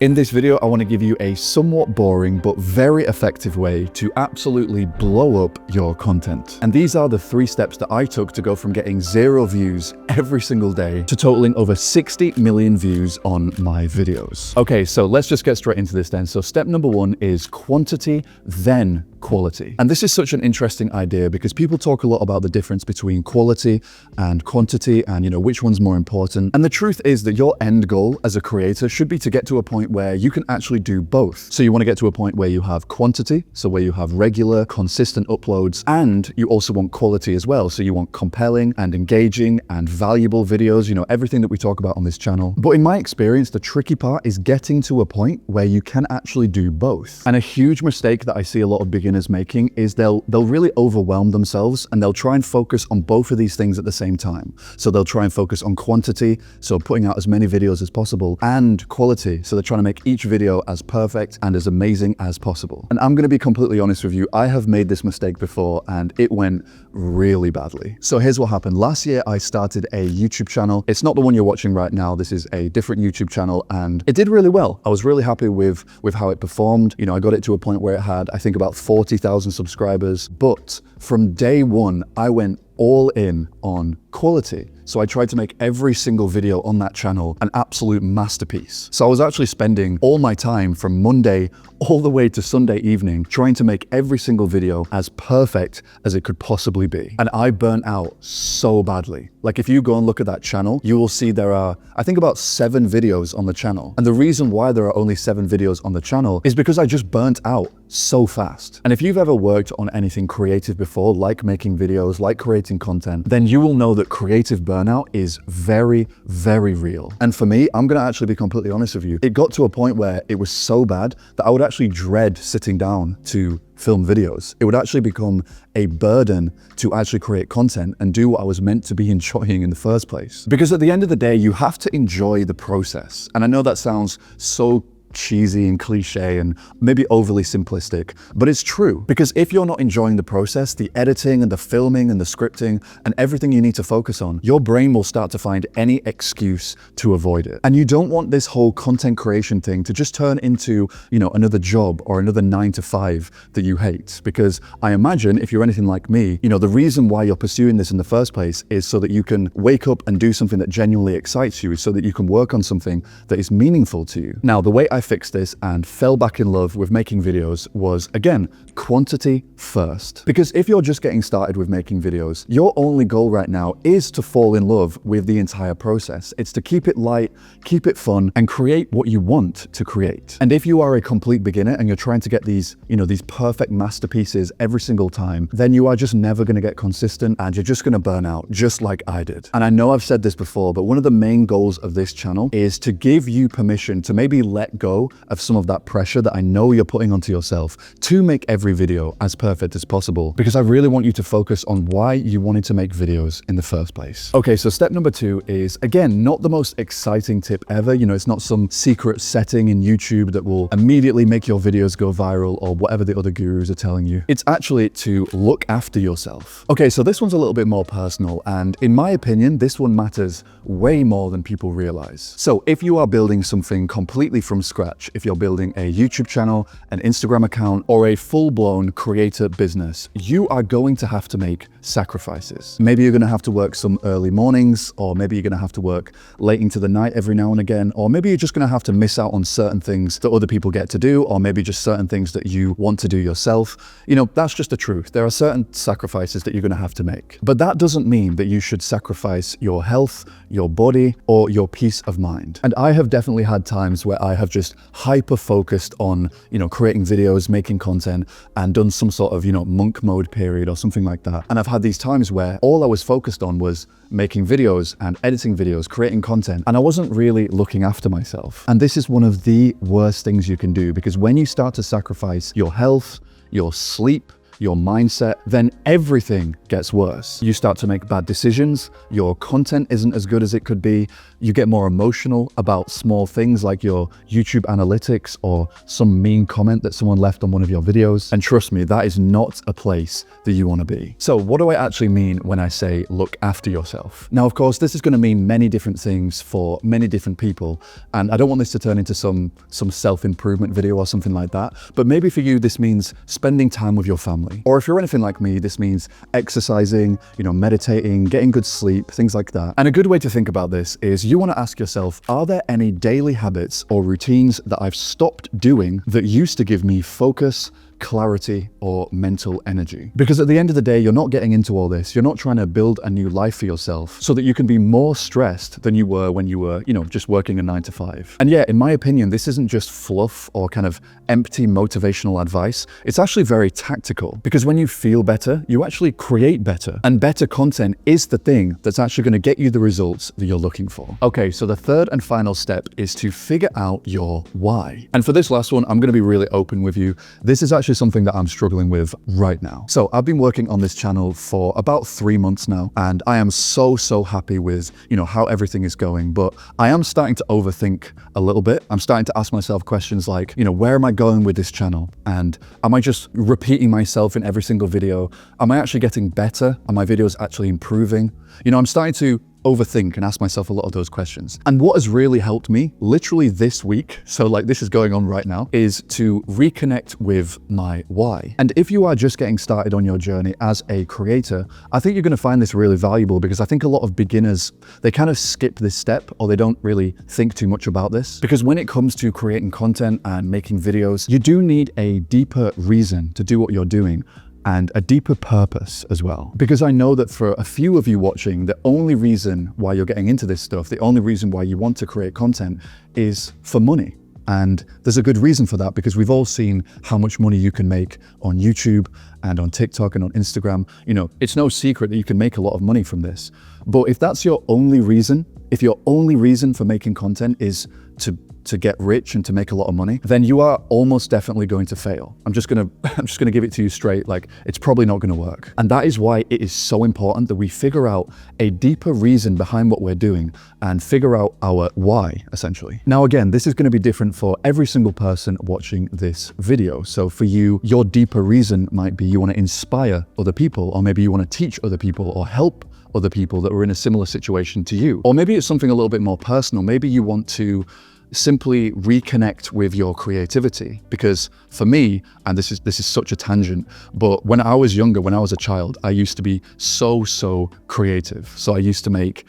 In this video, I want to give you a somewhat boring but very effective way to absolutely blow up your content. And these are the 3 steps that I took to go from getting 0 views every single day to totaling over 60 million views on my videos. Okay, so let's just get straight into this then. So step number 1 is quantity, then quality. And this is such an interesting idea because people talk a lot about the difference between quality and quantity and, which one's more important. And the truth is that your end goal as a creator should be to get to a point where you can actually do both. So you want to get to a point where you have quantity, so where you have regular, consistent uploads, and you also want quality as well. So you want compelling and engaging and valuable videos, everything that we talk about on this channel. But in my experience, the tricky part is getting to a point where you can actually do both. And a huge mistake that I see a lot of beginners making is they'll really overwhelm themselves and they'll try and focus on both of these things at the same time. So they'll try and focus on quantity, so putting out as many videos as possible, and quality, so they're trying to make each video as perfect and as amazing as possible. And I'm going to be completely honest with you, I have made this mistake before and it went really badly. So here's what happened. Last year I started a YouTube channel. It's not the one you're watching right now. This is a different YouTube channel and it did really well. I was really happy with how it performed. I got it to a point where it had, I think, about 40,000 subscribers. But from day one, I went all in on quality. So I tried to make every single video on that channel an absolute masterpiece. So I was actually spending all my time from Monday all the way to Sunday evening trying to make every single video as perfect as it could possibly be. And I burnt out so badly. Like if you go and look at that channel, you will see there are, I think, about 7 videos on the channel. And the reason why there are only 7 videos on the channel is because I just burnt out so fast. And if you've ever worked on anything creative before, like making videos, like creating content, then you will know that creative burnout is very, very real. And for me, I'm gonna actually be completely honest with you, it got to a point where it was so bad that I would actually dread sitting down to film videos. It would actually become a burden to actually create content and do what I was meant to be enjoying in the first place. Because at the end of the day, you have to enjoy the process. And I know that sounds so cheesy and cliche and maybe overly simplistic, but it's true. Because if you're not enjoying the process, the editing and the filming and the scripting and everything you need to focus on, your brain will start to find any excuse to avoid it. And you don't want this whole content creation thing to just turn into, another job or another 9 to 5 that you hate. Because I imagine if you're anything like me, the reason why you're pursuing this in the first place is so that you can wake up and do something that genuinely excites you, so that you can work on something that is meaningful to you. Now, the way I fixed this and fell back in love with making videos was, again, quantity first. Because if you're just getting started with making videos, your only goal right now is to fall in love with the entire process. It's to keep it light, keep it fun, and create what you want to create. And if you are a complete beginner and you're trying to get these, these perfect masterpieces every single time, then you are just never going to get consistent and you're just going to burn out, just like I did. And I know I've said this before, but one of the main goals of this channel is to give you permission to maybe let go of some of that pressure that I know you're putting onto yourself to make every video as perfect as possible, because I really want you to focus on why you wanted to make videos in the first place. Okay, so step number 2 is, again, not the most exciting tip ever. It's not some secret setting in YouTube that will immediately make your videos go viral or whatever the other gurus are telling you. It's actually to look after yourself. Okay, so this one's a little bit more personal, and in my opinion, this one matters way more than people realize. So if you are building something completely from scratch, if you're building a YouTube channel, an Instagram account, or a full-blown creator business, you are going to have to make sacrifices. Maybe you're going to have to work some early mornings, or maybe you're going to have to work late into the night every now and again, or maybe you're just going to have to miss out on certain things that other people get to do, or maybe just certain things that you want to do yourself. That's just the truth. There are certain sacrifices that you're going to have to make. But that doesn't mean that you should sacrifice your health, your body, or your peace of mind. And I have definitely had times where I have just hyper-focused on, creating videos, making content, and done some sort of, monk mode period or something like that. And I've had these times where all I was focused on was making videos and editing videos, creating content, and I wasn't really looking after myself. And this is one of the worst things you can do, because when you start to sacrifice your health, your sleep, your mindset, then everything gets worse. You start to make bad decisions, your content isn't as good as it could be, you get more emotional about small things like your YouTube analytics or some mean comment that someone left on one of your videos. And trust me, that is not a place that you want to be. So what do I actually mean when I say look after yourself? Now, of course, this is going to mean many different things for many different people. And I don't want this to turn into some self-improvement video or something like that. But maybe for you, this means spending time with your family. Or if you're anything like me, this means exercising, meditating, getting good sleep, things like that. And a good way to think about this is you want to ask yourself, are there any daily habits or routines that I've stopped doing that used to give me focus, clarity, or mental energy? Because at the end of the day, you're not getting into all this. You're not trying to build a new life for yourself so that you can be more stressed than you were when you were, just working a 9 to 5. And yeah, in my opinion, this isn't just fluff or kind of empty motivational advice. It's actually very tactical, because when you feel better, you actually create better. And better content is the thing that's actually going to get you the results that you're looking for. Okay, so the third and final step is to figure out your why. And for this last one, I'm going to be really open with you. This is actually something that I'm struggling with right now. So I've been working on this channel for about 3 months now, and I am so happy with, how everything is going, but I am starting to overthink a little bit. I'm starting to ask myself questions like, where am I going with this channel? And am I just repeating myself in every single video? Am I actually getting better? Are my videos actually improving? I'm starting to overthink and ask myself a lot of those questions. And what has really helped me literally this week, so like this is going on right now, is to reconnect with my why. And if you are just getting started on your journey as a creator, I think you're going to find this really valuable, because I think a lot of beginners, they kind of skip this step, or they don't really think too much about this. Because when it comes to creating content and making videos, you do need a deeper reason to do what you're doing, and a deeper purpose as well. Because I know that for a few of you watching, the only reason why you're getting into this stuff, the only reason why you want to create content is for money. And there's a good reason for that, because we've all seen how much money you can make on YouTube and on TikTok and on Instagram. It's no secret that you can make a lot of money from this. But if that's your only reason, if your only reason for making content is to get rich and to make a lot of money, then you are almost definitely going to fail. I'm just gonna give it to you straight, like it's probably not gonna work. And that is why it is so important that we figure out a deeper reason behind what we're doing and figure out our why, essentially. Now, again, this is gonna be different for every single person watching this video. So for you, your deeper reason might be you wanna inspire other people, or maybe you wanna teach other people or help other people that were in a similar situation to you. Or maybe it's something a little bit more personal. Maybe you want to simply reconnect with your creativity. Because for me, and this is such a tangent, but when I was younger, when I was a child, I used to be so creative. So I used to make,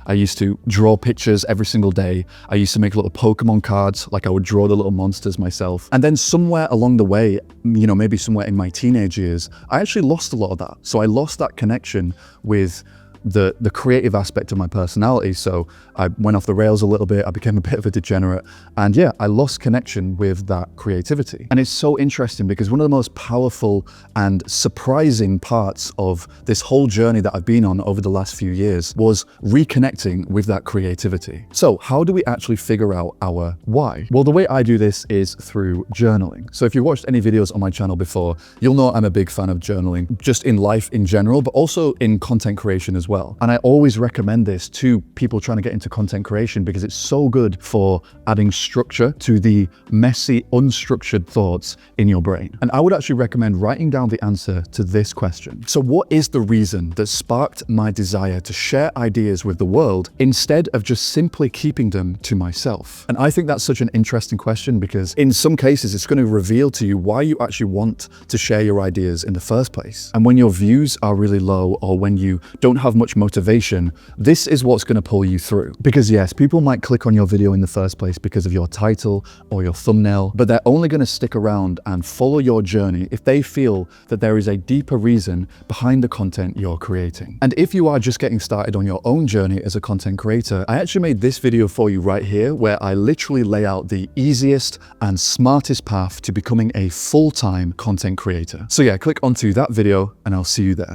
I used to draw pictures every single day. I used to make little Pokemon cards, like I would draw the little monsters myself. And then somewhere along the way, maybe somewhere in my teenage years, I actually lost a lot of that. So I lost that connection with the creative aspect of my personality. So I went off the rails a little bit. I became a bit of a degenerate. And yeah, I lost connection with that creativity. And it's so interesting, because one of the most powerful and surprising parts of this whole journey that I've been on over the last few years was reconnecting with that creativity. So how do we actually figure out our why? Well, the way I do this is through journaling. So if you've watched any videos on my channel before, you'll know I'm a big fan of journaling, just in life in general, but also in content creation as well. And I always recommend this to people trying to get into content creation, because it's so good for adding structure to the messy, unstructured thoughts in your brain. And I would actually recommend writing down the answer to this question. So what is the reason that sparked my desire to share ideas with the world instead of just simply keeping them to myself? And I think that's such an interesting question, because in some cases, it's going to reveal to you why you actually want to share your ideas in the first place. And when your views are really low, or when you don't have much motivation, this is what's going to pull you through. Because yes, people might click on your video in the first place because of your title or your thumbnail, but they're only going to stick around and follow your journey if they feel that there is a deeper reason behind the content you're creating. And if you are just getting started on your own journey as a content creator, I actually made this video for you right here, where I literally lay out the easiest and smartest path to becoming a full-time content creator. So yeah, click onto that video and I'll see you there.